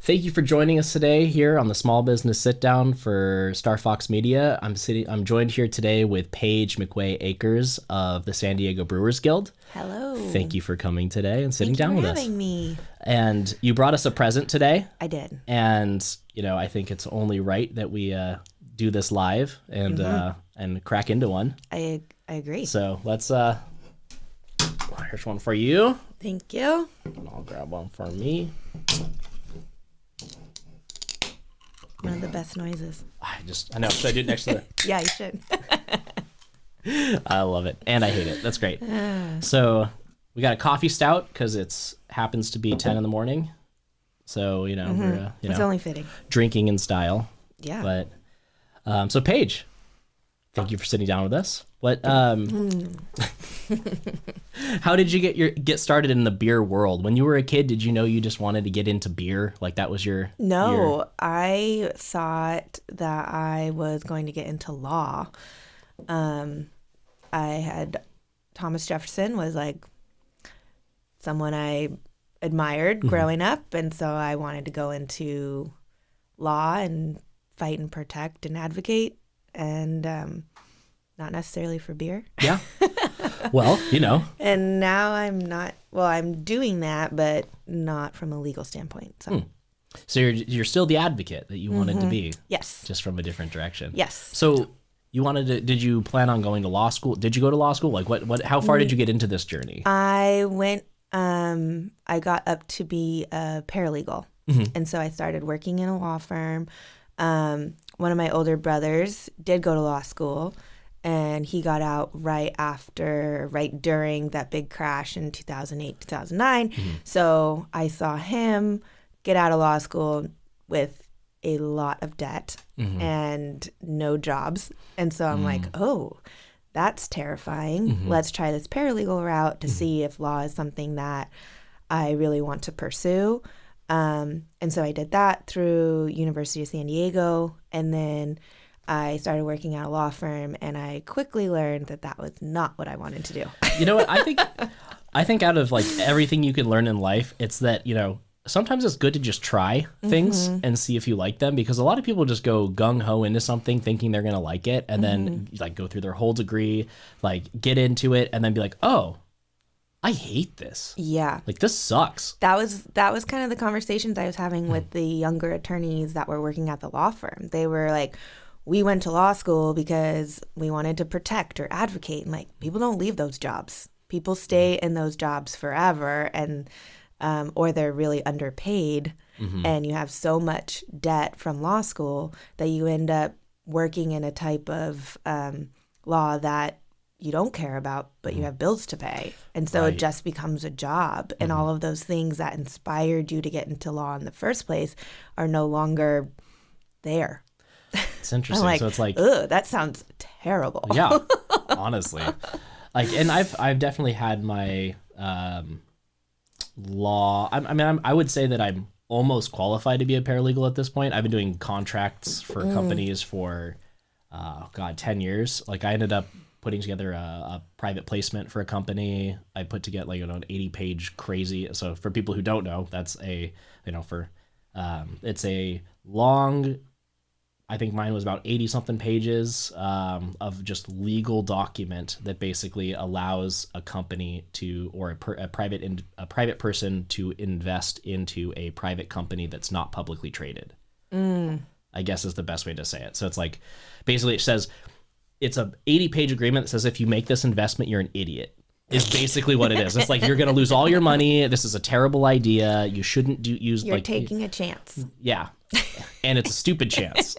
Thank you for joining us today here on the Small Business Sit Down for Star Fox Media. I'm joined here today with Paige McWey Acers of the San Diego Brewers Guild. Hello. Thank you for coming today and sitting down with us. Thank you for having me. And you brought us a present today. I did. And, I think it's only right that we do this live and crack into one. I agree. So let's, here's one for you. Thank you. And I'll grab one for me. One of the best noises. I know, should I do it next to the... Yeah, you should. I love it. And I hate it. That's great. So we got a coffee stout because it happens to be 10 in the morning. So, we're, it's only fitting. Drinking in style. Yeah. But, so Paige, thank you for sitting down with us. How did you get started in the beer world? When you were a kid, did you know you just wanted to get into beer? Like that was your... No, I thought that I was going to get into law. Thomas Jefferson was like someone I admired growing up. And so I wanted to go into law and fight and protect and advocate. And, not necessarily for beer. Yeah. Well, And now I'm doing that, but not from a legal standpoint. So you're still the advocate that you wanted to be. Yes. Just from a different direction. Yes. So you did you plan on going to law school? Did you go to law school? Like how far did you get into this journey? I went, I got up to be a paralegal. And so I started working in a law firm. One of my older brothers did go to law school. And he got out right during that big crash in 2008, 2009. So I saw him get out of law school with a lot of debt and no jobs. And so I'm like, oh, that's terrifying. Let's try this paralegal route to see if law is something that I really want to pursue. And so I did that through University of San Diego. And then I started working at a law firm, and I quickly learned that was not what I wanted to do. You know what? I think out of like everything you can learn in life, it's that, sometimes it's good to just try things and see if you like them, because a lot of people just go gung-ho into something thinking they're going to like it and then like go through their whole degree, like get into it and then be like, oh, I hate this. Yeah. Like this sucks. That was kind of the conversations I was having with the younger attorneys that were working at the law firm. They were like, we went to law school because we wanted to protect or advocate. And like, people don't leave those jobs. People stay in those jobs forever, and or they're really underpaid. And you have so much debt from law school that you end up working in a type of law that you don't care about, but you have bills to pay. And so it just becomes a job. And all of those things that inspired you to get into law in the first place are no longer there. It's interesting. Like, so it's like, ugh, that sounds terrible. Yeah, honestly. Like, and I've definitely had my law. I would say that I'm almost qualified to be a paralegal at this point. I've been doing contracts for companies for 10 years. Like, I ended up putting together a private placement for a company. I put together like an 80-page crazy. So for people who don't know, that's it's a long. I think mine was about 80 something pages of just legal document that basically allows a company or a private person to invest into a private company that's not publicly traded. I guess is the best way to say it. So it's like, basically it says, it's a 80-page agreement that says if you make this investment, you're an idiot. Is basically what it is. It's like, you're going to lose all your money. This is a terrible idea. You shouldn't You're taking a chance. Yeah. And it's a stupid chance.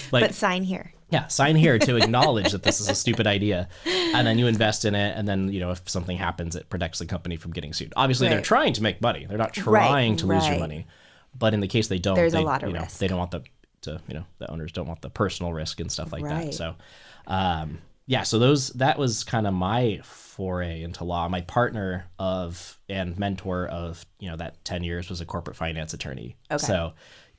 But sign here. Yeah, sign here to acknowledge that this is a stupid idea. And then you invest in it, and then, if something happens, it protects the company from getting sued. Obviously, they're trying to make money. They're not trying to lose your money. But in the case they don't, there's a lot of risk. They don't want the owners don't want the personal risk and stuff like that. So, so that was kind of my foray into law. My partner and mentor of, that 10 years was a corporate finance attorney. Okay. So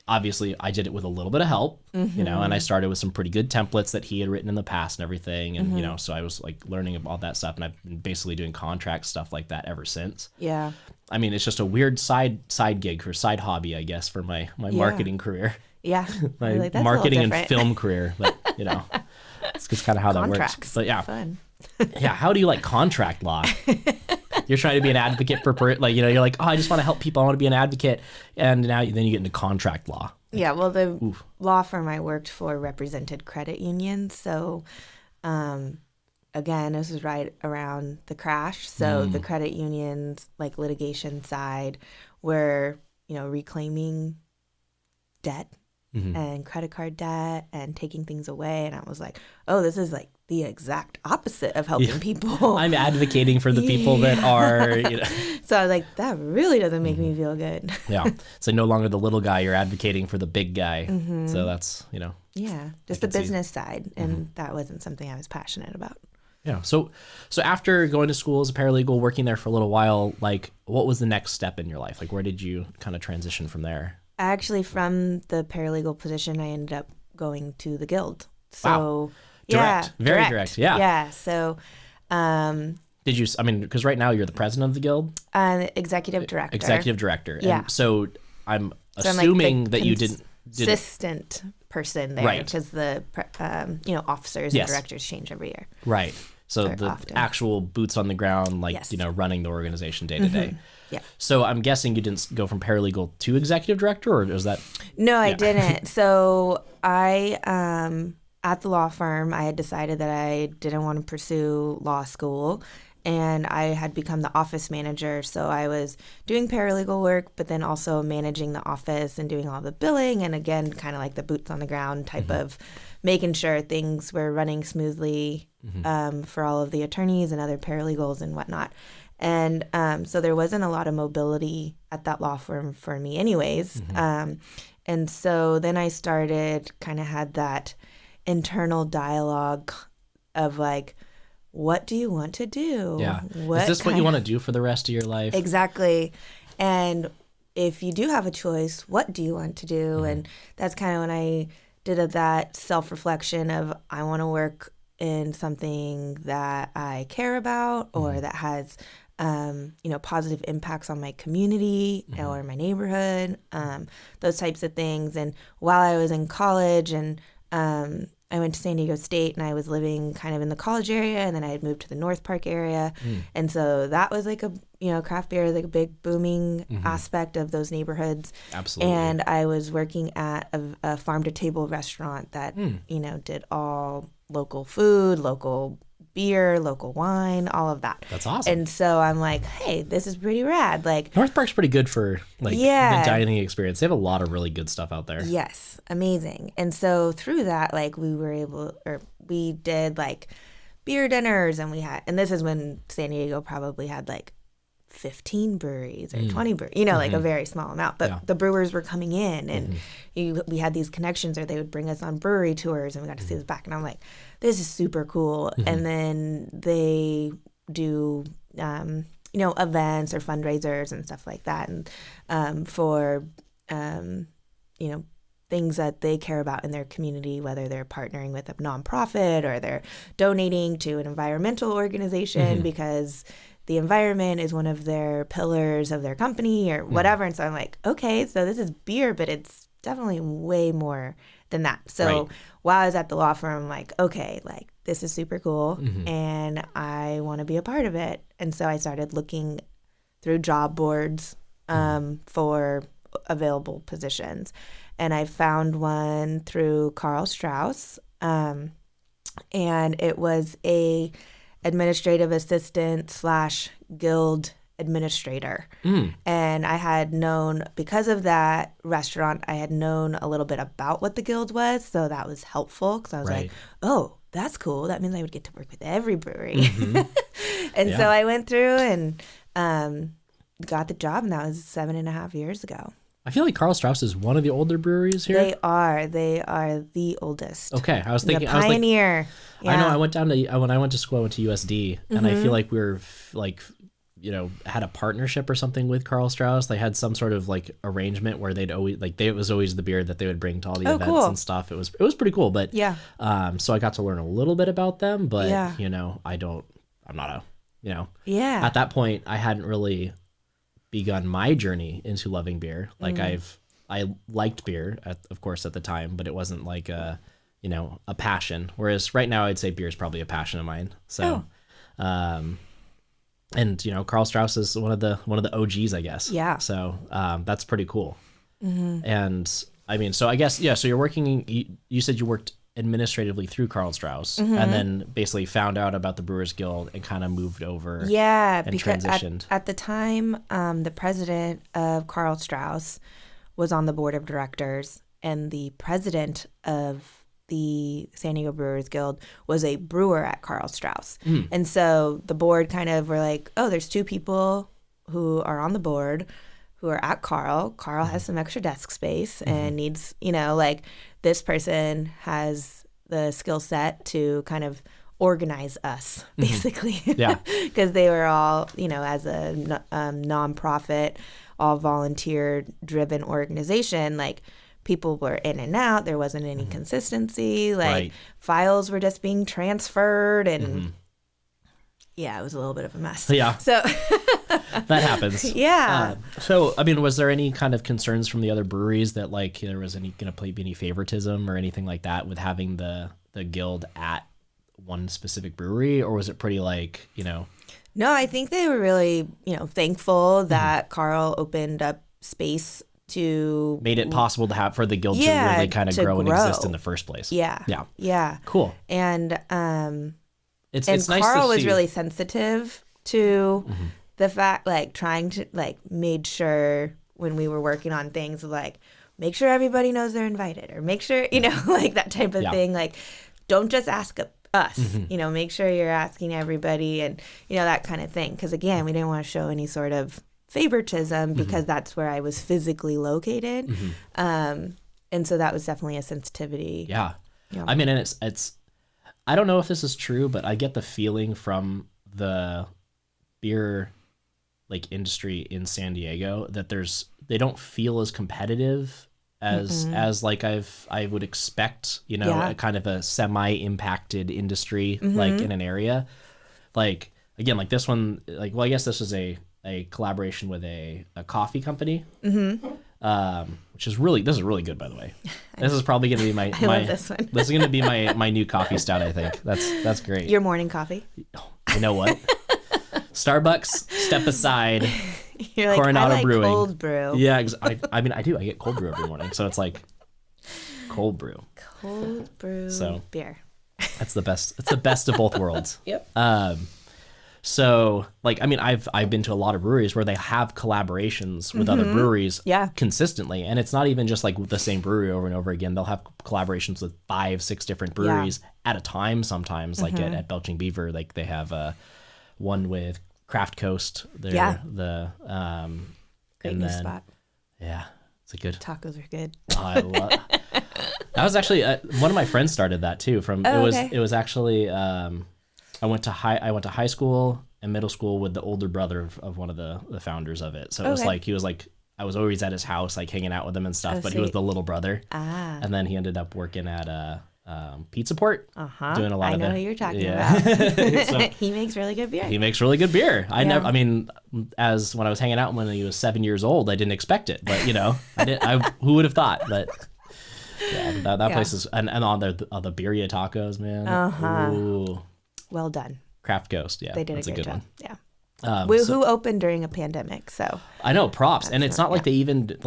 obviously I did it with a little bit of help, you know, and I started with some pretty good templates that he had written in the past and everything. And, you know, so I was like learning about that stuff, and I've been basically doing contract stuff like that ever since. Yeah. I mean, it's just a weird side gig or side hobby, I guess, for my marketing career. Yeah. My Like, that's marketing and different. film career, but you know, it's kind of how that works. But yeah, Fun. yeah. How do you like contract law? You're trying to be an advocate for, like, you know, you're like, oh, I just want to help people. I want to be an advocate. And then you get into contract law. Yeah. Well, the law firm I worked for represented credit unions. So, again, this was right around the crash. So the credit unions, like litigation side, were, you know, reclaiming debt and credit card debt and taking things away. And I was like, oh, this is like the exact opposite of helping people. I'm advocating for the people that are, you know. So I was like, that really doesn't make me feel good. Yeah. So no longer the little guy, you're advocating for the big guy. So that's, you know. Yeah. Just the business side. And that wasn't something I was passionate about. Yeah. So after going to school as a paralegal, working there for a little while, like, what was the next step in your life? Like, where did you kind of transition from there? Actually, from the paralegal position, I ended up going to the guild. So, wow. Direct. Yeah, very direct. Yeah. Yeah. So, did you? I mean, because right now you're the president of the guild, executive director. Executive director. Yeah. And so I'm So I'm assuming like the that you didn't. consistent person there, Right. because the officers Yes. and directors change every year. Right. So Very the often. actual boots on the ground, like, Yes. you know, running the organization day to day. Yeah. So I'm guessing you didn't go from paralegal to executive director, or was that? No, I didn't. So I, at the law firm, I had decided that I didn't want to pursue law school, and I had become the office manager. So I was doing paralegal work, but then also managing the office and doing all the billing, and again, kind of like the boots on the ground type of making sure things were running smoothly for all of the attorneys and other paralegals and whatnot. And so there wasn't a lot of mobility at that law firm for me anyways. And so then I started, kind of had that internal dialogue of like, what do you want to do? Yeah. Is this what you want to do for the rest of your life? Exactly. And if you do have a choice, what do you want to do? And that's kind of when I did that self-reflection of, I want to work in something that I care about or that has positive impacts on my community or my neighborhood, those types of things. And while I was in college, and I went to San Diego State, and I was living kind of in the college area, and then I had moved to the North Park area. And so that was like craft beer is like a big booming aspect of those neighborhoods. Absolutely. And I was working at a farm to table restaurant that, did all local food, local beer, local wine, all of that. That's awesome. And so I'm like, hey, this is pretty rad. Like, North Park's pretty good for like the dining experience. They have a lot of really good stuff out there. Yes, amazing. And so through that, like, we did like beer dinners, and and this is when San Diego probably had like 15 breweries or 20 breweries, like a very small amount. But the brewers were coming in, and we had these connections, or they would bring us on brewery tours, and we got to see this back. And I'm like, this is super cool. And then they do, events or fundraisers and stuff like that. And for, things that they care about in their community, whether they're partnering with a nonprofit or they're donating to an environmental organization because the environment is one of their pillars of their company or whatever. And so I'm like, okay, so this is beer, but it's definitely way more than that. So while I was at the law firm, I'm like, okay, like, this is super cool, and I want to be a part of it. And so I started looking through job boards for available positions. And I found one through Carl Strauss, and it was a administrative assistant / guild administrator. And I had known, because of that restaurant, I had known a little bit about what the guild was, so that was helpful, because I was like, oh, that's cool. That means I would get to work with every brewery. And so I went through and got the job, and that was 7.5 years ago. I feel like Carl Strauss is one of the older breweries here. They are the oldest. Okay, I was thinking, the pioneer. I know. I went to school. I went to USD, and I feel like we were like, had a partnership or something with Karl Strauss. They had some sort of like arrangement where they'd always it was always the beer that they would bring to all the events and stuff. It was pretty cool. But so I got to learn a little bit about them, but I'm not a at that point I hadn't really begun my journey into loving beer. Like I liked beer of course at the time, but it wasn't like a passion. Whereas right now I'd say beer is probably a passion of mine. So and Karl Strauss is one of the OGs, I guess. Yeah. So that's pretty cool. And I mean, so I guess so you're working. You said you worked administratively through Karl Strauss, and then basically found out about the Brewers Guild and kind of moved over. Yeah, and because transitioned. At the time, the president of Karl Strauss was on the board of directors, and the president of the San Diego Brewers Guild was a brewer at Karl Strauss. And so the board kind of were like, oh, there's two people who are on the board who are at Karl. Karl has some extra desk space and needs, this person has the skill set to kind of organize us, basically. Yeah. Because they were all, as a nonprofit, all volunteer-driven organization, like, people were in and out. There wasn't any consistency. Like files were just being transferred, and it was a little bit of a mess. Yeah. So that happens. Yeah. So I mean, was there any kind of concerns from the other breweries that like there was going to be any favoritism or anything like that with having the guild at one specific brewery, or was it pretty like No, I think they were really thankful that Karl opened up space to made it possible to have for the guild to really kind of grow and exist in the first place. Yeah. Cool. And it's nice Karl to see. was really sensitive to the fact, like trying to made sure when we were working on things, like make sure everybody knows they're invited, or make sure like that type of thing. Like don't just ask us, make sure you're asking everybody, and that kind of thing. Because again, we didn't want to show any sort of favoritism because that's where I was physically located. And so that was definitely a sensitivity. Yeah. I mean, and it's I don't know if this is true, but I get the feeling from the beer industry in San Diego that they don't feel as competitive as like I would expect, a kind of a semi-impacted industry like in an area. Like again, like this one, I guess this is a collaboration with a coffee company, which is really good, by the way. This is probably going to be my love this one. This is going to be my new coffee stout. I think that's great. Your morning coffee. You know what? Starbucks, step aside. You're like, Coronado I like Brewing. Cold brew. Yeah, I mean I do. I get cold brew every morning, so it's like cold brew. Cold brew beer. That's the best. It's the best of both worlds. Yep. So, I mean, I've been to a lot of breweries where they have collaborations with other breweries consistently. And it's not even just like the same brewery over and over again. They'll have collaborations with 5-6 different breweries at a time sometimes. Like at Belching Beaver, like they have one with Craft Coast. They're the great new spot. Yeah, it's a good. Tacos are good. Oh, I love. That was actually one of my friends started that too. It was actually. I went to high school and middle school with the older brother of one of the founders of it. So it was like he was like I was always at his house like hanging out with him and stuff. But sweet. He was the little brother. And then he ended up working at Pizza Port, doing a lot of. I know who you're talking about. So, he makes really good beer. He makes really good beer. I mean, as when I was hanging out when he was 7 years old, I didn't expect it, but who would have thought? But yeah, that place is and all the birria tacos, man. Ooh. Well done. Craft Coast, yeah. They did that's a good job. One. Yeah. Who opened during a pandemic, so. I know, props. And it's not like they even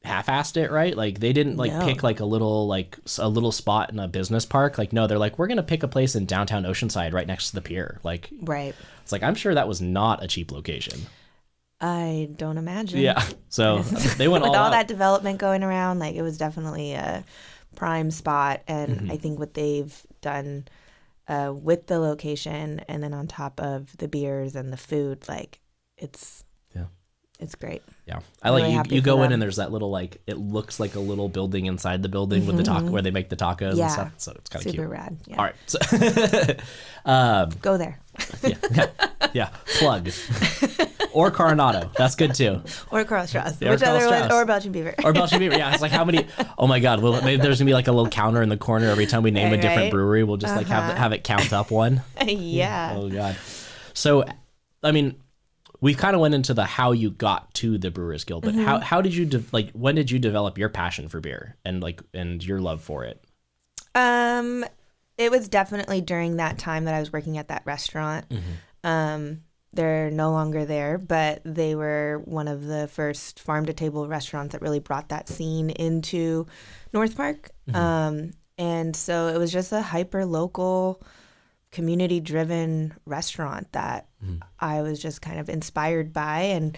half-assed it, right? Like they didn't pick like a little spot in a business park. Like no, they're like, we're going to pick a place in downtown Oceanside right next to the pier. Like right. It's like I'm sure that was not a cheap location. I don't imagine. Yeah. So they went with all that development going around, like it was definitely a prime spot, and I think what they've done with the location and then on top of the beers and the food, like it's great. Yeah. I like really you go in and there's that little it looks like a little building inside the building with the taco where they make the tacos and stuff. So it's kind of cute. Super rad. Yeah. All right. So go there. yeah. Yeah, plug. Or Coronado. That's good too. Or Carl Strauss. Yeah, Which Carl other Strauss. one? Or Belgian Beaver. Or Belgian Beaver. Yeah, it's like how many? Oh my God. Well, maybe there's gonna be like a little counter in the corner every time we name a different brewery. We'll just like have it count up one. Yeah. Oh God. So, I mean, we kind of went into the how you got to the Brewers Guild, but how did you when did you develop your passion for beer and your love for it? It was definitely during that time that I was working at that restaurant. They're no longer there, but they were one of the first farm to table restaurants that really brought that scene into North Park. And so it was just a hyper local, community driven restaurant that I was just kind of inspired by and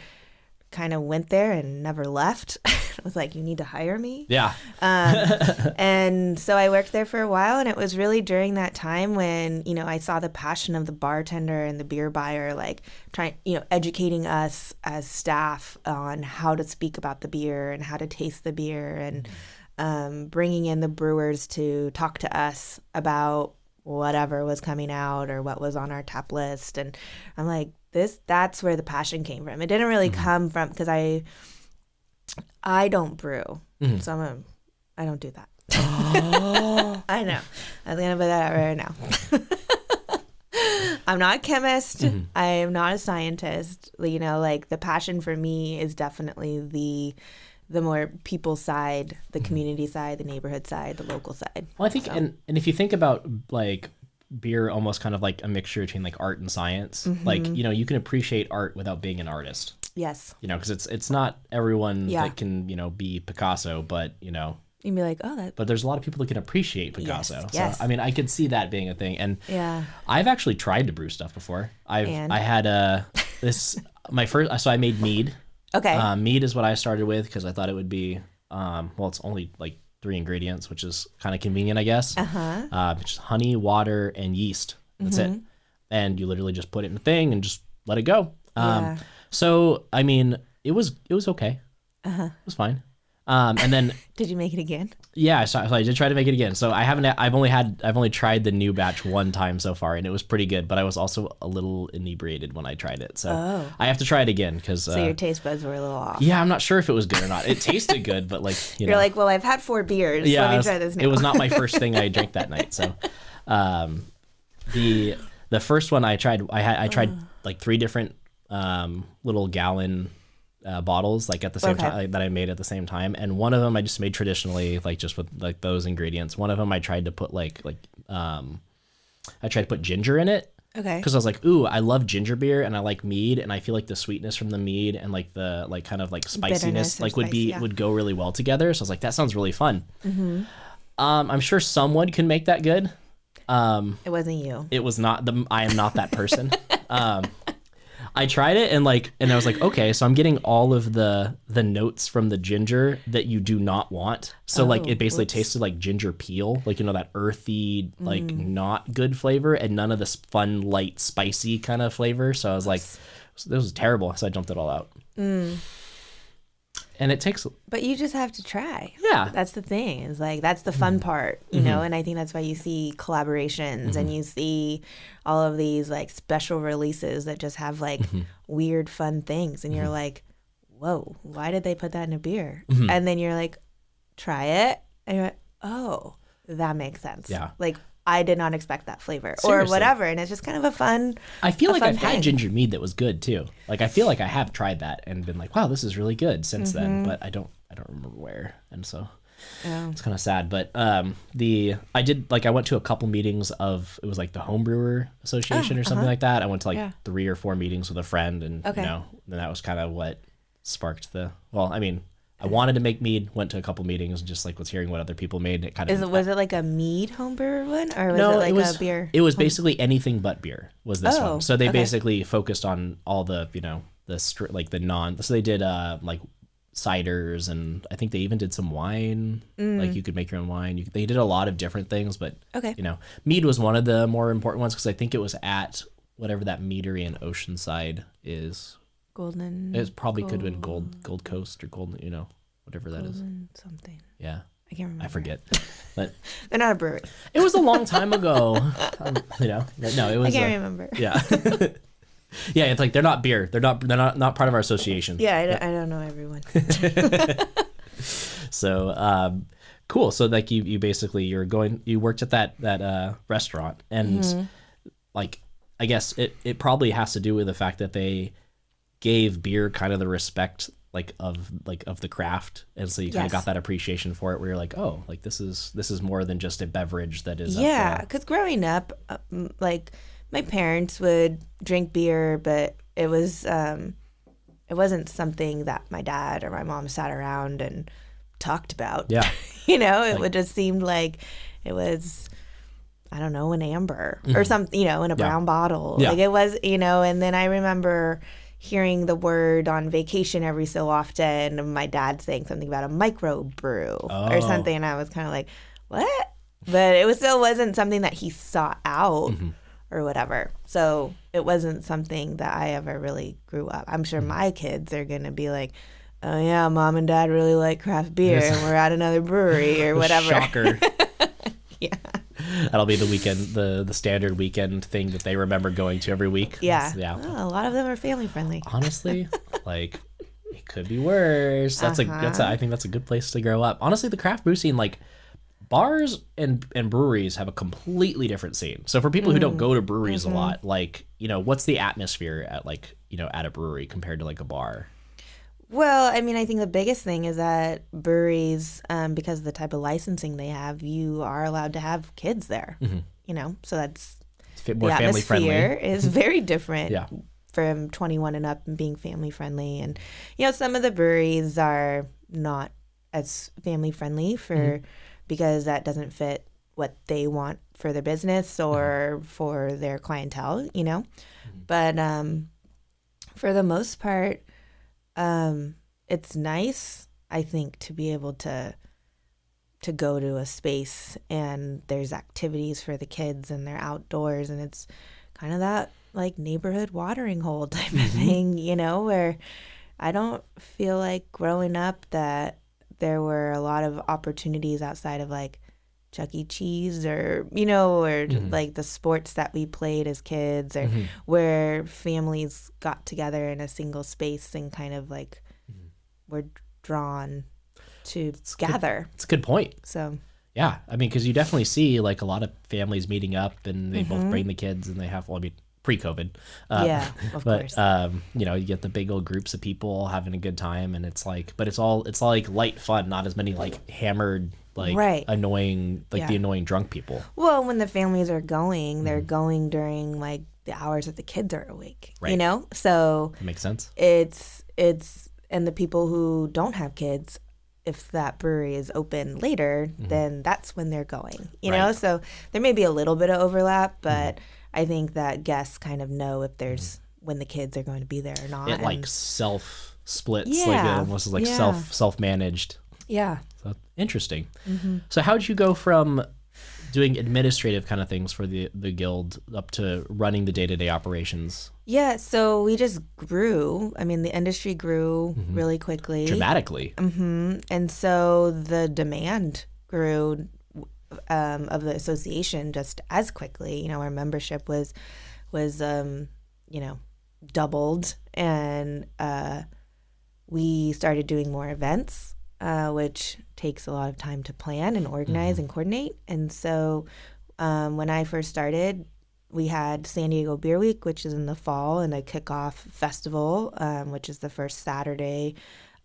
kind of went there and never left. I was like, you need to hire me. Yeah. And so I worked there for a while, and it was really during that time when, I saw the passion of the bartender and the beer buyer, like trying, educating us as staff on how to speak about the beer and how to taste the beer, and bringing in the brewers to talk to us about whatever was coming out or what was on our tap list. And I'm like, that's where the passion came from. It didn't really come from, because I don't brew, so I don't do that. Oh. I know. I was gonna put that out right now. I'm not a chemist. I am not a scientist. Like the passion for me is definitely the more people side, the community side, the neighborhood side, the local side. Well, I think, and if you think about like beer, almost kind of like a mixture between like art and science, like, you can appreciate art without being an artist. Yes. Because it's not everyone that can, be Picasso, but, You'd be like, oh, that. But there's a lot of people that can appreciate Picasso. Yes. So, I mean, I could see that being a thing. And yeah, I've actually tried to brew stuff before. I had so I made mead. Okay. Mead is what I started with because I thought it would be, it's only like 3 ingredients, which is kind of convenient, I guess. It's honey, water, and yeast. That's it. And you literally just put it in the thing and just let it go. So, I mean, it was okay. It was fine. And then did you make it again? Yeah, so I did try to make it again. So I've only tried the new batch one time so far, and it was pretty good. But I was also a little inebriated when I tried it, so I have to try it again because. So your taste buds were a little off. Yeah, I'm not sure if it was good or not. It tasted good, but like you're like, well, I've had 4 beers. Yeah, let me try this now. It was not my first thing I drank that night. So, the first one I tried, I tried like 3 different little gallon bottles, like at the same time, like, that I made at the same time, and one of them I just made traditionally, like just with like those ingredients. One of them I tried to put I tried to put ginger in it. Okay. Because I was like, ooh, I love ginger beer and I like mead, and I feel like the sweetness from the mead and like the like kind of like spiciness like would go really well together. So I was like, that sounds really fun. I'm sure someone can make that good. It wasn't you. It was not I am not that person. I tried it and I was like, okay, so I'm getting all of the notes from the ginger that you do not want. So it basically tasted like ginger peel, like, that earthy, like not good flavor, and none of this fun, light, spicy kind of flavor. So I was like, this was terrible. So I dumped it all out. And it takes. But you just have to try. Yeah. That's the thing. It's like, that's the fun part, you know? And I think that's why you see collaborations and you see all of these like special releases that just have like weird, fun things. And you're like, whoa, why did they put that in a beer? And then you're like, try it. And you're like, oh, that makes sense. Yeah. Like, I did not expect that flavor. Seriously. Or whatever. And it's just kind of a fun. I feel like I've thing. had ginger mead that was good too. Like, I feel like I have tried that and been like, wow, this is really good since then, but I don't remember where. And so it's kind of sad. But I went to a couple meetings of, it was like the Home Brewer Association or something like that. I went to like 3 or 4 meetings with a friend, and then that was kind of what sparked I wanted to make mead, went to a couple meetings, and just like was hearing what other people made. It kind of was it like a mead homebrewer one, or was it like a beer? It was basically anything but beer. Was this one? So they basically focused on all the So they did like ciders, and I think they even did some wine. Like you could make your own wine. They did a lot of different things, but mead was one of the more important ones because I think it was at whatever that meadery in Oceanside is. Golden. It probably could have been Gold Coast or Golden, whatever that is. Something. Yeah. I can't remember. I forget. But they're not a brewery. It was a long time ago. No, it was. I can't remember. Yeah. Yeah, it's like they're not beer. They're not part of our association. Yeah, I don't know everyone. So cool. So like you basically you worked at that restaurant, and like I guess it probably has to do with the fact that they gave beer kind of the respect of the craft, and so you kind of got that appreciation for it where you're like, oh, like this is more than just a beverage that is because growing up, like my parents would drink beer, but it wasn't something that my dad or my mom sat around and talked about. Yeah. It would just seem like it was, I don't know, an amber or something, in a brown bottle. Yeah. Like it was, and then I remember hearing the word on vacation every so often, and my dad saying something about a microbrew or something, and I was kind of like, what? But it still wasn't something that he sought out or whatever. So it wasn't something that I ever really grew up. I'm sure my kids are going to be like, oh yeah, mom and dad really like craft beer and we're at another brewery or whatever. Shocker. Yeah. That'll be the weekend, the standard weekend thing that they remember going to every week. Yeah. Yeah. Oh, a lot of them are family friendly. Honestly, like it could be worse. I think that's a good place to grow up. Honestly, the craft brew scene, like bars and breweries have a completely different scene. So for people who don't go to breweries a lot, like, what's the atmosphere at at a brewery compared to like a bar? Well, I mean, I think the biggest thing is that breweries, because of the type of licensing they have, you are allowed to have kids there. So that's more the family friendly. atmosphere is very different Yeah. from 21 and up and being family friendly. And some of the breweries are not as family friendly because that doesn't fit what they want for their business or for their clientele. But for the most part, it's nice, I think, to be able to go to a space and there's activities for the kids and they're outdoors, and it's kind of that like neighborhood watering hole type of thing, where I don't feel like growing up that there were a lot of opportunities outside of like Chuck E. Cheese or like the sports that we played as kids, or where families got together in a single space and kind of like were drawn to gather. It's a good point. So yeah, I mean, because you definitely see like a lot of families meeting up and they both bring the kids and they have, pre-COVID. Of course. You get the big old groups of people having a good time, and it's like, but it's all like light fun, not as many like hammered, like annoying, like the annoying drunk people. Well, when the families are going, they're going during like the hours that the kids are awake, So That makes sense. It's and the people who don't have kids, if that brewery is open later, then that's when they're going, you know? So there may be a little bit of overlap, but I think that guests kind of know if there's when the kids are going to be there or not. It like self splits, Yeah. like it almost is like Yeah. self managed. Yeah. So interesting. So how did you go from doing administrative kind of things for the guild up to running the day-to-day operations? Yeah, so we just grew. I mean, the industry grew really quickly. Dramatically. And so the demand grew of the association just as quickly. Our membership was doubled, and we started doing more events, which takes a lot of time to plan and organize and coordinate. And so when I first started, we had San Diego Beer Week, which is in the fall, and a kickoff festival, which is the first Saturday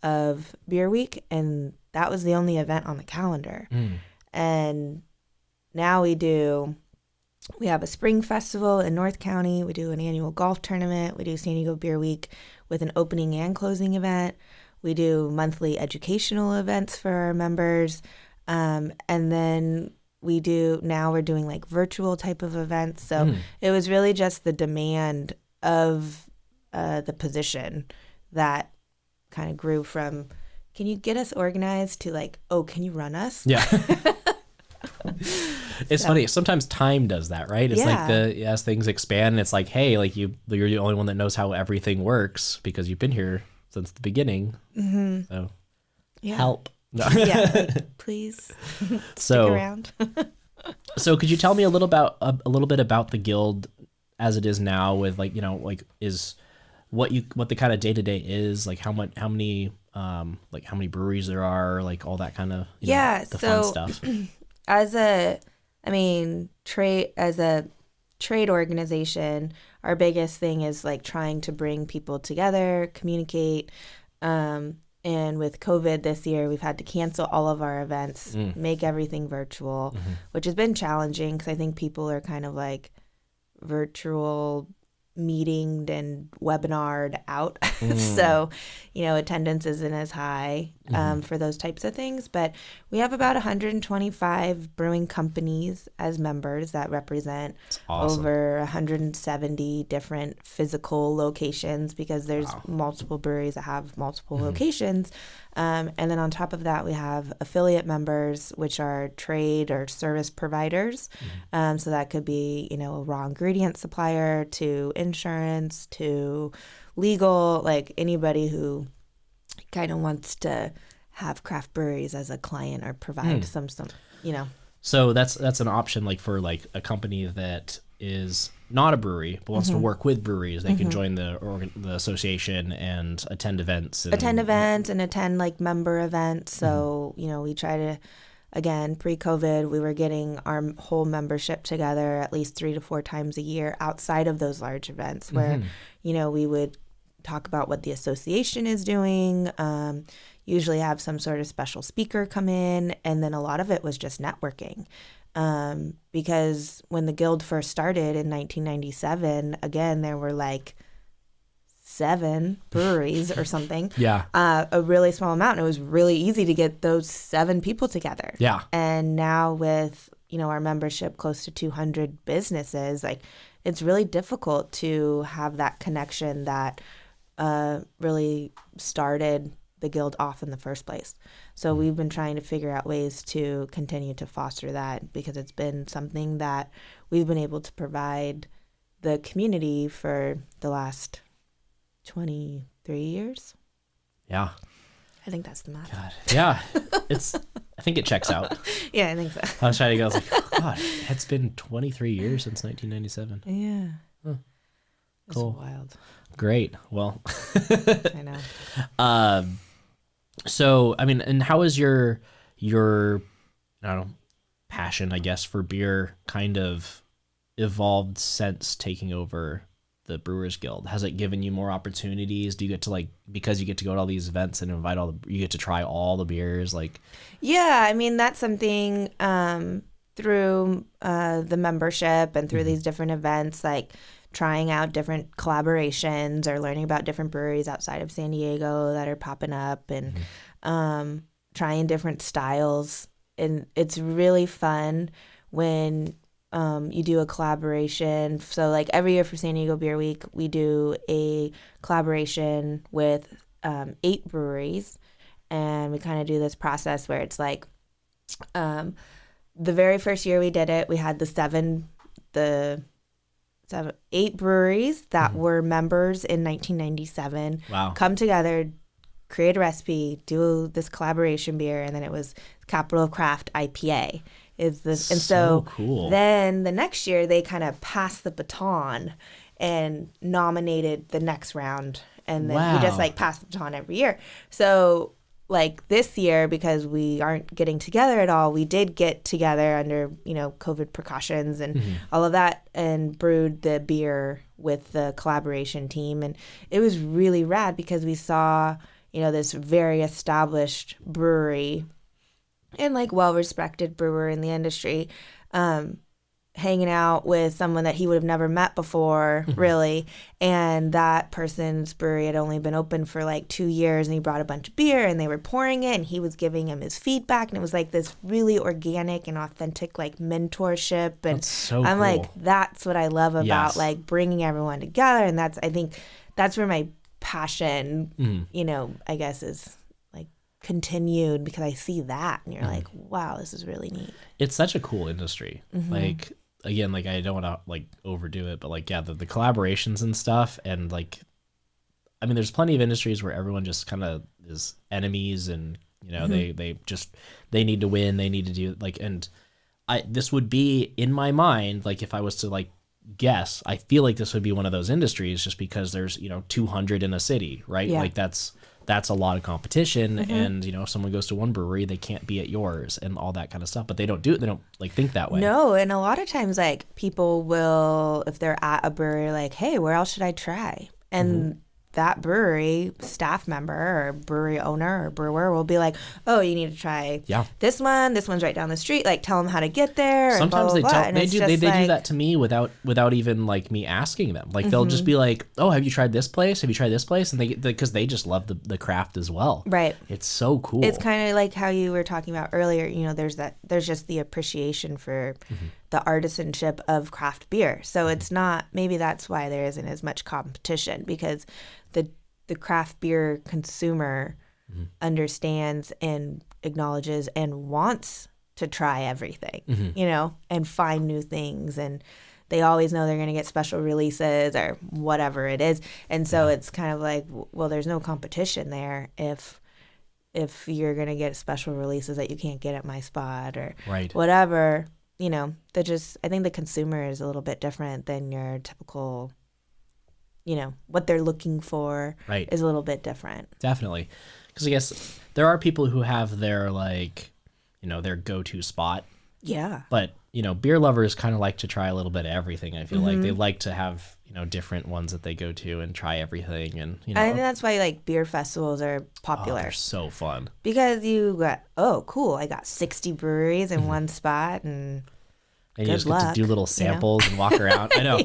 of Beer Week. And that was the only event on the calendar. And now we have a spring festival in North County. We do an annual golf tournament. We do San Diego Beer Week with an opening and closing event. We do monthly educational events for our members. And then we're doing like virtual type of events. So it was really just the demand of the position that kind of grew from, can you get us organized, to like, oh, can you run us? Yeah. It's funny. Sometimes time does that, right? It's like as things expand, it's like, hey, like you're the only one that knows how everything works because you've been here since the beginning. So help. No. Yeah, please stick around. So could you tell me a little bit about the guild as it is now with like, like is what the kind of day to day is like, how many breweries there are, like all that kind of, the fun stuff. As a trade organization, our biggest thing is like trying to bring people together, communicate. And with COVID this year, we've had to cancel all of our events, make everything virtual, which has been challenging because I think people are kind of like virtual meetinged and webinared out. So, attendance isn't as high for those types of things. But we have about 125 brewing companies as members that represent over 170 different physical locations, because there's multiple breweries that have multiple locations. And then on top of that, we have affiliate members, which are trade or service providers. So that could be, a raw ingredient supplier to insurance to legal, like anybody who kind of wants to have craft breweries as a client or provide some. So that's an option, like for like a company that is not a brewery but wants to work with breweries. They can join the association and attend events. And attend like member events. So, we try to, again, pre-COVID, we were getting our whole membership together at least 3 to 4 times a year outside of those large events where, we would talk about what the association is doing, usually have some sort of special speaker come in, and then a lot of it was just networking. Because when the Guild first started in 1997, again, there were like 7 breweries or something. Yeah. A really small amount. And it was really easy to get those 7 people together. Yeah. And now with, our membership close to 200 businesses, like it's really difficult to have that connection that really started the Guild off in the first place. So we've been trying to figure out ways to continue to foster that, because it's been something that we've been able to provide the community for the last 23 years. Yeah. I think that's the math. God. Yeah. I think it checks out. Yeah, I think so. I was trying to go, I was like, oh, God, it's been 23 years since 1997. Yeah. Huh. Cool. That's wild. Great. Well. I know. So, and how is your I don't know, passion, I guess, for beer kind of evolved since taking over the Brewers Guild? Has it given you more opportunities? Do you get to because you get to go to all these events and you get to try all the beers? Yeah, that's something through the membership and through these different events, like trying out different collaborations or learning about different breweries outside of San Diego that are popping up, and trying different styles. And it's really fun when you do a collaboration. So like every year for San Diego Beer Week, we do a collaboration with 8 breweries, and we kind of do this process where it's like the very first year we did it, we had 8 breweries that were members in 1997 come together, create a recipe, do this collaboration beer, and then it was Capital of Craft IPA. And so cool. Then the next year they kind of passed the baton and nominated the next round, and then we just passed the baton every year. So like this year, because we aren't getting together at all, we did get together under, COVID precautions and all of that, and brewed the beer with the collaboration team. And it was really rad because we saw, this very established brewery and like well-respected brewer in the industry, hanging out with someone that he would have never met before, really. And that person's brewery had only been open for like 2 years, and he brought a bunch of beer and they were pouring it, and he was giving him his feedback. And it was like this really organic and authentic like mentorship. And that's so I'm cool. like, that's what I love about like bringing everyone together. And I think that's where my passion, I guess is like continued, because I see that and you're like, wow, this is really neat. It's such a cool industry. Like, again, like I don't want to like overdo it, but like, yeah, the collaborations and stuff. And like, there's plenty of industries where everyone just kind of is enemies, and, they need to win. They need to do like, and this would be in my mind, like if I was to like guess, I feel like this would be one of those industries just because there's, 200 in a city, right? Yeah. Like that's a lot of competition. And, if someone goes to one brewery, they can't be at yours and all that kind of stuff, but they don't do it. They don't like think that way. No. And a lot of times like people will, if they're at a brewery, like, hey, where else should I try? And that brewery staff member or brewery owner or brewer will be like, oh, you need to try this one. This one's right down the street. Like, tell them how to get there. Sometimes and blah, blah, blah. they do that to me without even like me asking them. Like they'll just be like, oh, have you tried this place? Have you tried this place? And because they just love the craft as well. Right. It's so cool. It's kind of like how you were talking about earlier. There's just the appreciation for the artisanship of craft beer. So it's not, maybe that's why there isn't as much competition, because the craft beer consumer understands and acknowledges and wants to try everything, and find new things. And they always know they're going to get special releases or whatever it is. And so it's kind of like, well, there's no competition there if you're going to get special releases that you can't get at my spot or whatever. I think the consumer is a little bit different than your typical, what they're looking for is a little bit different. Definitely. Because I guess there are people who have their their go-to spot. Yeah. But, beer lovers kind of like to try a little bit of everything. I feel like they like to have, different ones that they go to and try everything. And, I think that's why like beer festivals are popular. Oh, they're so fun. Because you got, oh, cool, I got 60 breweries in one spot and you just get to do little samples and walk around. I know.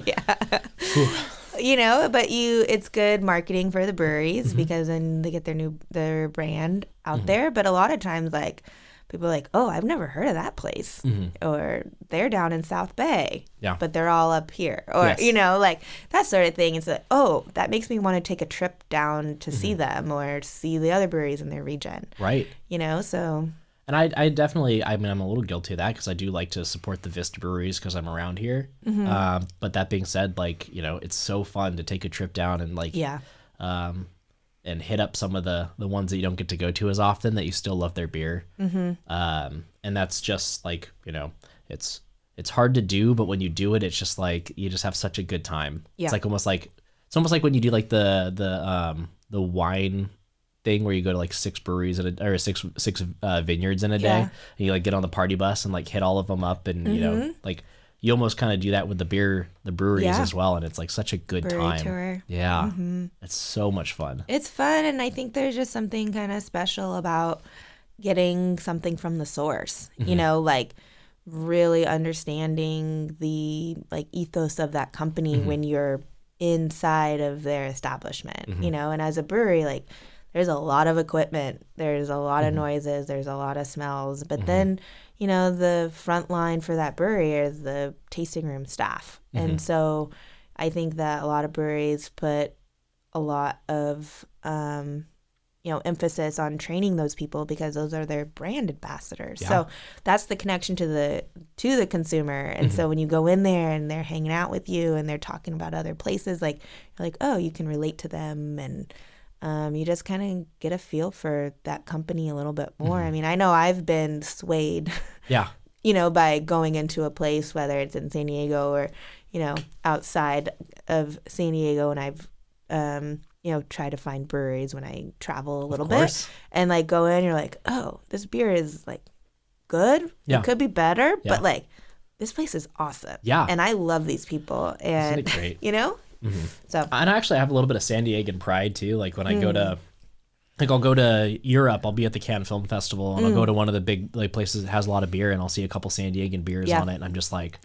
But it's good marketing for the breweries because then they get their brand out there. But a lot of times, like, people are like, oh, I've never heard of that place. Or they're down in South Bay, but they're all up here. Or, like that sort of thing. It's like, oh, that makes me want to take a trip down to see them or see the other breweries in their region. Right. So... And I definitely, I'm a little guilty of that because I do like to support the Vista breweries because I'm around here. But that being said, like, it's so fun to take a trip down and like, and hit up some of the ones that you don't get to go to as often that you still love their beer. And that's just like, it's hard to do, but when you do it, it's just like, you just have such a good time. It's almost like when you do like the wine thing where you go to like 6 breweries or six vineyards in a day, and you like get on the party bus and like hit all of them up, and like you almost kind of do that with the breweries as well, and it's like such a good Brewery time. Tour. It's so much fun. It's fun, and I think there's just something kind of special about getting something from the source. Like really understanding the like ethos of that company when you're inside of their establishment. And as a brewery, like, there's a lot of equipment, there's a lot of noises, there's a lot of smells. But then, the front line for that brewery is the tasting room staff. And so I think that a lot of breweries put a lot of, emphasis on training those people because those are their brand ambassadors. So that's the connection to the consumer. And so when you go in there and they're hanging out with you and they're talking about other places, like, you're like, oh, you can relate to them, and you just kind of get a feel for that company a little bit more. I mean, I know I've been swayed, by going into a place, whether it's in San Diego or, outside of San Diego. And I've, tried to find breweries when I travel a little bit, and like go in, you're like, oh, this beer is like good. It could be better, but like this place is awesome. And I love these people. And, isn't it great? So, and I have a little bit of San Diegan pride too. Like when I go to, like I'll go to Europe, I'll be at the Cannes Film Festival, and I'll go to one of the big like places that has a lot of beer, and I'll see a couple San Diegan beers on it, and I'm just like,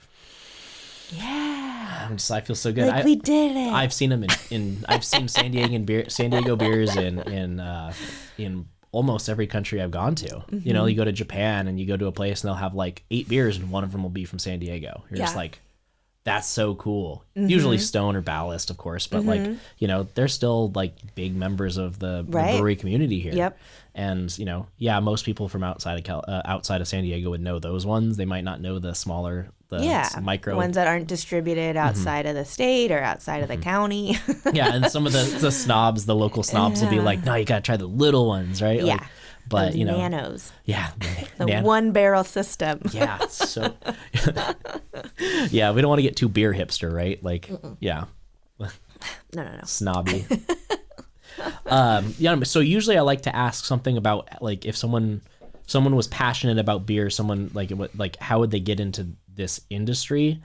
I feel so good. Like we did it. I've seen them I've seen San Diego beers in almost every country I've gone to. You go to Japan and you go to a place and they'll have like 8 beers, and one of them will be from San Diego. You're just like, that's so cool. Usually Stone or Ballast, of course, but like, they're still like big members of the brewery community here. And, most people from outside of San Diego would know those ones. They might not know the smaller micro ones that aren't distributed outside of the state or outside of the county. Yeah, and some of the snobs, the local snobs will be like, no, you gotta try the little ones, right? Yeah. Like, but those nanos. Yeah, the 1 barrel system. Yeah, so yeah, we don't want to get too beer hipster, right? Like, yeah, no, snobby. Yeah, so usually I like to ask something about, like, if someone was passionate about beer, someone like how would they get into this industry?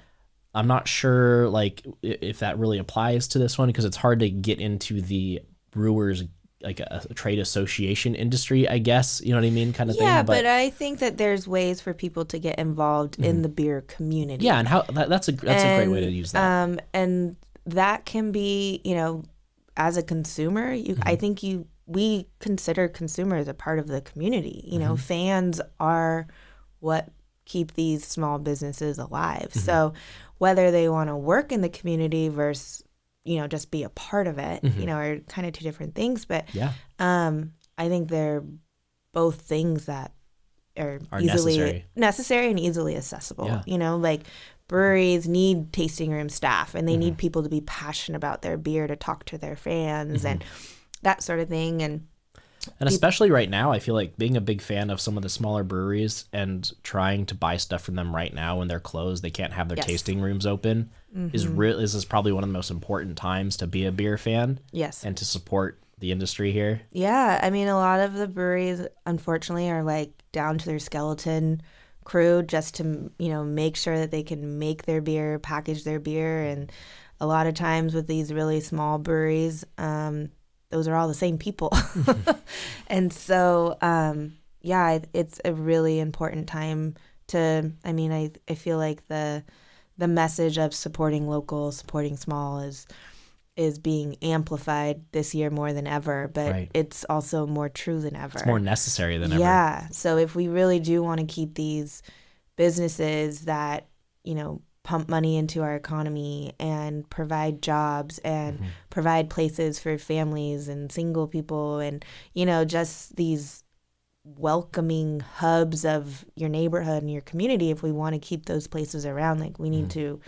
I'm not sure like if that really applies to this one, because it's hard to get into the brewers, like a trade association industry, I guess, you know what I mean, kind of thing. Yeah, but I think that there's ways for people to get involved in the beer community. Yeah, and how that's a great way to use that. And that can be, as a consumer, I think we consider consumers a part of the community. Fans are what keep these small businesses alive. So whether they want to work in the community versus just be a part of it, are kind of two different things. But I think they're both things that are easily necessary and easily accessible. Yeah. Like breweries need tasting room staff, and they need people to be passionate about their beer to talk to their fans and that sort of thing. And especially right now, I feel like being a big fan of some of the smaller breweries and trying to buy stuff from them right now when they're closed, they can't have their tasting rooms open, is probably one of the most important times to be a beer fan. Yes. And to support the industry here. Yeah. I mean, a lot of the breweries, unfortunately, are like down to their skeleton crew just to, make sure that they can make their beer, package their beer. And a lot of times with these really small breweries, those are all the same people. And so, it's a really important time to, I feel like the message of supporting local, supporting small is being amplified this year more than ever, but it's also more true than ever. It's more necessary than ever. Yeah. So if we really do want to keep these businesses that, pump money into our economy and provide jobs and provide places for families and single people and, just these welcoming hubs of your neighborhood and your community, if we want to keep those places around, like we need to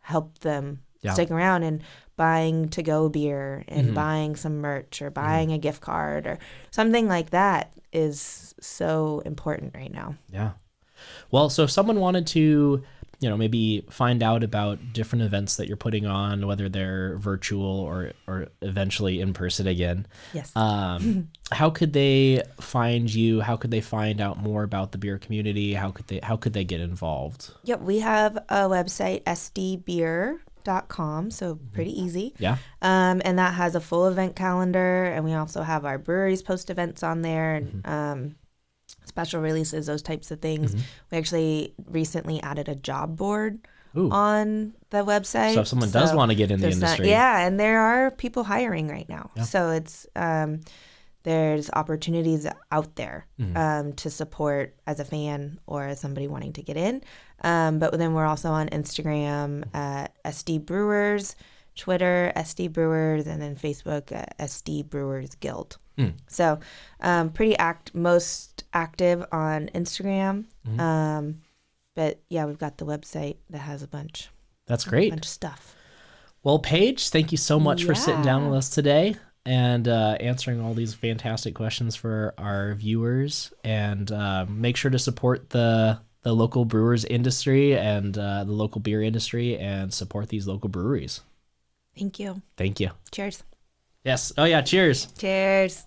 help them stick around, and buying to-go beer and buying some merch or buying a gift card or something like that is so important right now. Yeah. Well, so if someone wanted to, maybe find out about different events that you're putting on, whether they're virtual or eventually in person again. Yes. How could they find you? How could they find out more about the beer community? How could they get involved? Yep, we have a website, sdbeer.com, so pretty easy. Yeah. And that has a full event calendar, and we also have our breweries post events on there, and special releases, those types of things. We actually recently added a job board on the website. So if someone does want to get in the industry. And there are people hiring right now. Yeah. So it's there's opportunities out there to support as a fan or as somebody wanting to get in. But then we're also on Instagram at SD Brewers, Twitter, SD Brewers, and then Facebook, SD Brewers Guild. So most active on Instagram. But yeah, we've got the website that has a bunch. That's great. A bunch of stuff. Well, Paige, thank you so much for sitting down with us today and answering all these fantastic questions for our viewers. And make sure to support the local brewers industry and the local beer industry, and support these local breweries. Thank you. Thank you. Cheers. Yes. Oh, yeah. Cheers. Cheers.